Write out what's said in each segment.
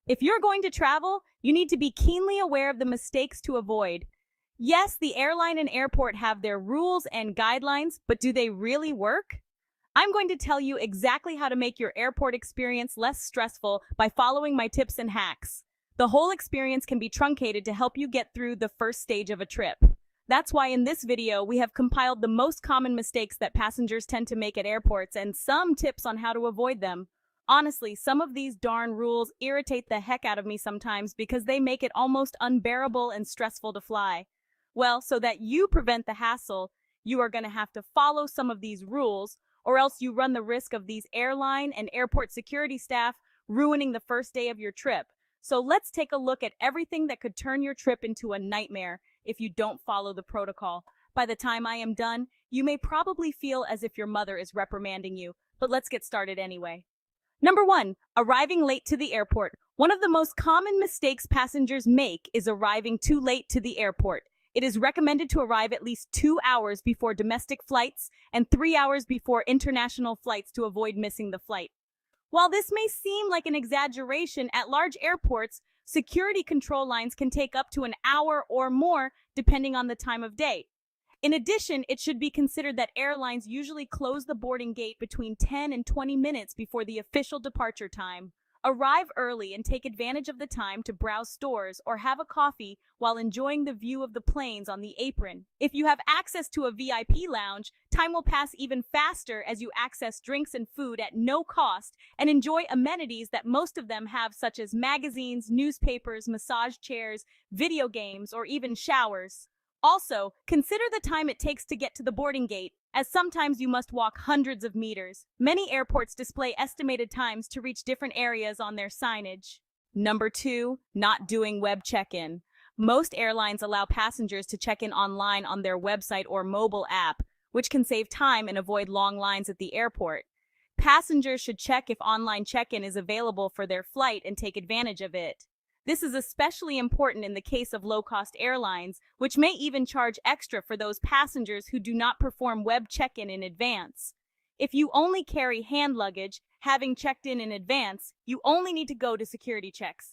If you're going to travel, you need to be keenly aware of the mistakes to avoid. Yes, the airline and airport have their rules and guidelines, but do they really work? I'm going to tell you exactly how to make your airport experience less stressful by following my tips and hacks. The whole experience can be truncated to help you get through the first stage of a trip. That's why in this video, we have compiled the most common mistakes that passengers tend to make at airports and some tips on how to avoid them. Honestly, some of these darn rules irritate the heck out of me sometimes because they make it almost unbearable and stressful to fly. Well, so that you prevent the hassle, you are going to have to follow some of these rules, or else you run the risk of these airline and airport security staff ruining the first day of your trip. So let's take a look at everything that could turn your trip into a nightmare if you don't follow the protocol. By the time I am done, you may probably feel as if your mother is reprimanding you, but let's get started anyway. Number 1, arriving late to the airport. One of the most common mistakes passengers make is arriving too late to the airport. It is recommended to arrive at least 2 hours before domestic flights and 3 hours before international flights to avoid missing the flight. While this may seem like an exaggeration, at large airports, security control lines can take up to an hour or more depending on the time of day. In addition, it should be considered that airlines usually close the boarding gate between 10 and 20 minutes before the official departure time. Arrive early and take advantage of the time to browse stores or have a coffee while enjoying the view of the planes on the apron. If you have access to a VIP lounge, time will pass even faster as you access drinks and food at no cost and enjoy amenities that most of them have, such as magazines, newspapers, massage chairs, video games, or even showers. Also, consider the time it takes to get to the boarding gate, as sometimes you must walk hundreds of meters. Many airports display estimated times to reach different areas on their signage. Number 2, not doing web check-in. Most airlines allow passengers to check in online on their website or mobile app, which can save time and avoid long lines at the airport. Passengers should check if online check-in is available for their flight and take advantage of it. This is especially important in the case of low-cost airlines, which may even charge extra for those passengers who do not perform web check-in in advance. If you only carry hand luggage, having checked in advance, you only need to go to security checks.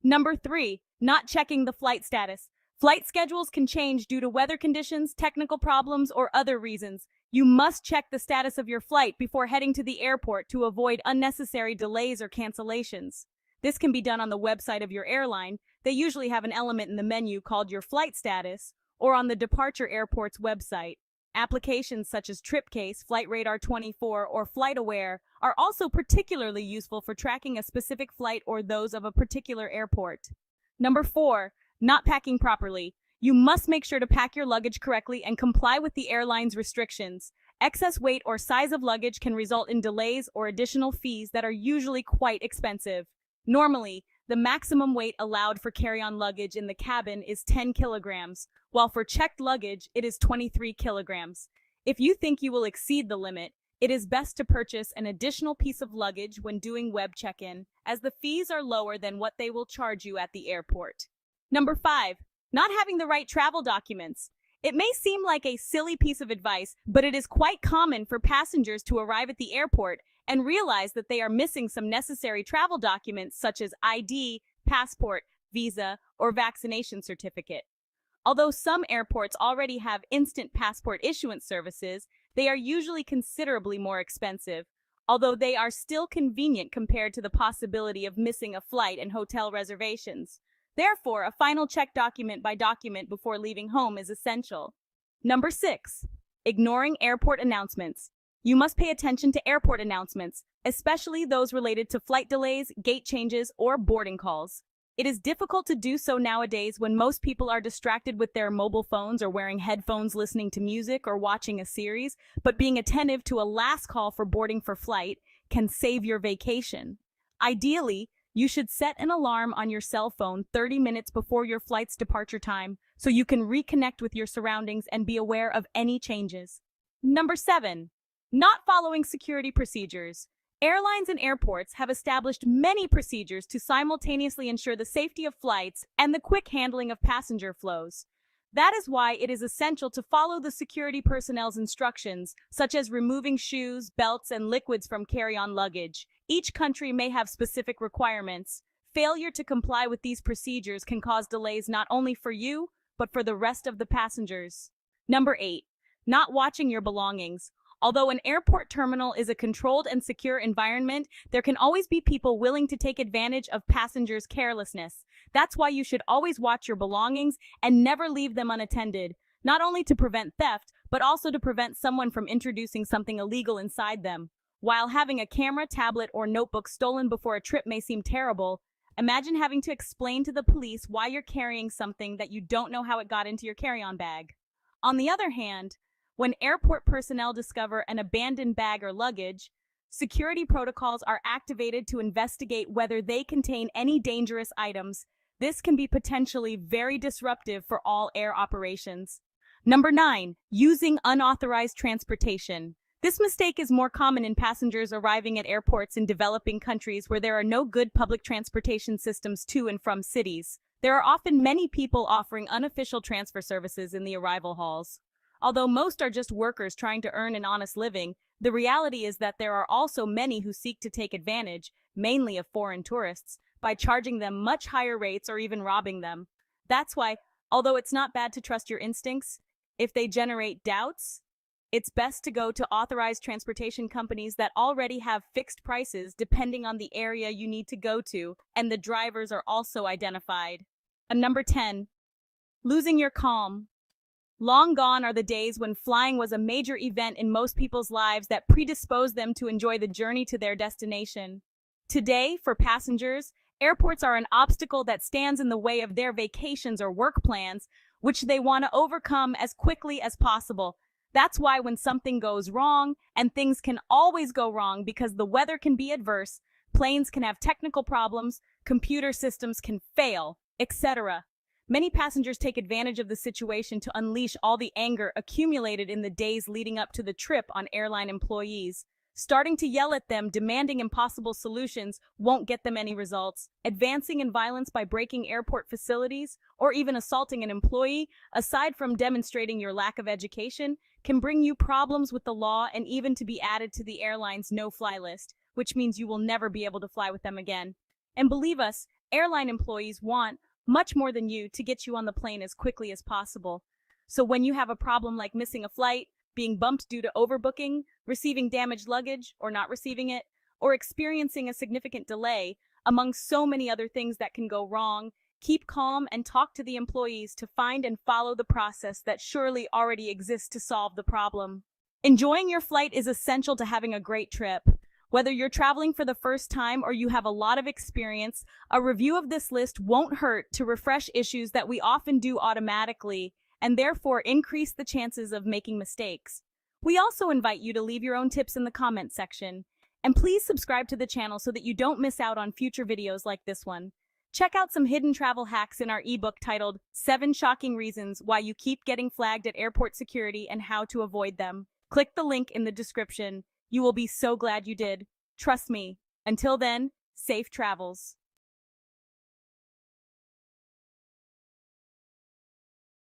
Number 3, not checking the flight status. Flight schedules can change due to weather conditions, technical problems, or other reasons. You must check the status of your flight before heading to the airport to avoid unnecessary delays or cancellations. This can be done on the website of your airline. They usually have an element in the menu called your flight status, or on the departure airport's website. Applications such as TripCase, Flight Radar 24, or FlightAware are also particularly useful for tracking a specific flight or those of a particular airport. Number 4, not packing properly. You must make sure to pack your luggage correctly and comply with the airline's restrictions. Excess weight or size of luggage can result in delays or additional fees that are usually quite expensive. Normally, the maximum weight allowed for carry-on luggage in the cabin is 10 kilograms, while for checked luggage, it is 23 kilograms. If you think you will exceed the limit, it is best to purchase an additional piece of luggage when doing web check-in, as the fees are lower than what they will charge you at the airport. Number 5, not having the right travel documents. It may seem like a silly piece of advice, but it is quite common for passengers to arrive at the airport and realize that they are missing some necessary travel documents such as ID, passport, visa, or vaccination certificate. Although some airports already have instant passport issuance services, they are usually considerably more expensive, although they are still convenient compared to the possibility of missing a flight and hotel reservations. Therefore, a final check document by document before leaving home is essential. Number 6, ignoring airport announcements. You must pay attention to airport announcements, especially those related to flight delays, gate changes, or boarding calls. It is difficult to do so nowadays when most people are distracted with their mobile phones or wearing headphones listening to music or watching a series, but being attentive to a last call for boarding for flight can save your vacation. Ideally, you should set an alarm on your cell phone 30 minutes before your flight's departure time so you can reconnect with your surroundings and be aware of any changes. Number 7, not following security procedures. Airlines and airports have established many procedures to simultaneously ensure the safety of flights and the quick handling of passenger flows. That is why it is essential to follow the security personnel's instructions, such as removing shoes, belts, and liquids from carry-on luggage. Each country may have specific requirements. Failure to comply with these procedures can cause delays not only for you, but for the rest of the passengers. Number 8. Not watching your belongings. Although an airport terminal is a controlled and secure environment, there can always be people willing to take advantage of passengers' carelessness. That's why you should always watch your belongings and never leave them unattended, not only to prevent theft, but also to prevent someone from introducing something illegal inside them. While having a camera, tablet, or notebook stolen before a trip may seem terrible, imagine having to explain to the police why you're carrying something that you don't know how it got into your carry-on bag. On the other hand, when airport personnel discover an abandoned bag or luggage, security protocols are activated to investigate whether they contain any dangerous items. This can be potentially very disruptive for all air operations. Number 9. Using unauthorized transportation. This mistake is more common in passengers arriving at airports in developing countries where there are no good public transportation systems to and from cities. There are often many people offering unofficial transfer services in the arrival halls. Although most are just workers trying to earn an honest living, the reality is that there are also many who seek to take advantage, mainly of foreign tourists, by charging them much higher rates or even robbing them. That's why, although it's not bad to trust your instincts, if they generate doubts, it's best to go to authorized transportation companies that already have fixed prices depending on the area you need to go to, and the drivers are also identified. And number 10. Losing your calm. Long gone are the days when flying was a major event in most people's lives that predisposed them to enjoy the journey to their destination. Today, for passengers, airports are an obstacle that stands in the way of their vacations or work plans, which they want to overcome as quickly as possible. That's why when something goes wrong, and things can always go wrong because the weather can be adverse, planes can have technical problems, computer systems can fail, etc. Many passengers take advantage of the situation to unleash all the anger accumulated in the days leading up to the trip on airline employees. Starting to yell at them, demanding impossible solutions, won't get them any results. Advancing in violence by breaking airport facilities, or even assaulting an employee, aside from demonstrating your lack of education, can bring you problems with the law and even to be added to the airline's no-fly list, which means you will never be able to fly with them again. And believe us, airline employees want much more than you to get you on the plane as quickly as possible. So when you have a problem like missing a flight, being bumped due to overbooking, receiving damaged luggage or not receiving it, or experiencing a significant delay, among so many other things that can go wrong, keep calm and talk to the employees to find and follow the process that surely already exists to solve the problem. Enjoying your flight is essential to having a great trip. Whether you're traveling for the first time or you have a lot of experience, a review of this list won't hurt to refresh issues that we often do automatically and therefore increase the chances of making mistakes. We also invite you to leave your own tips in the comment section. And please subscribe to the channel so that you don't miss out on future videos like this one. Check out some hidden travel hacks in our ebook titled 7 Shocking Reasons Why You Keep Getting Flagged at Airport Security and How to Avoid Them. Click the link in the description. You will be so glad you did. Trust me. Until then, safe travels.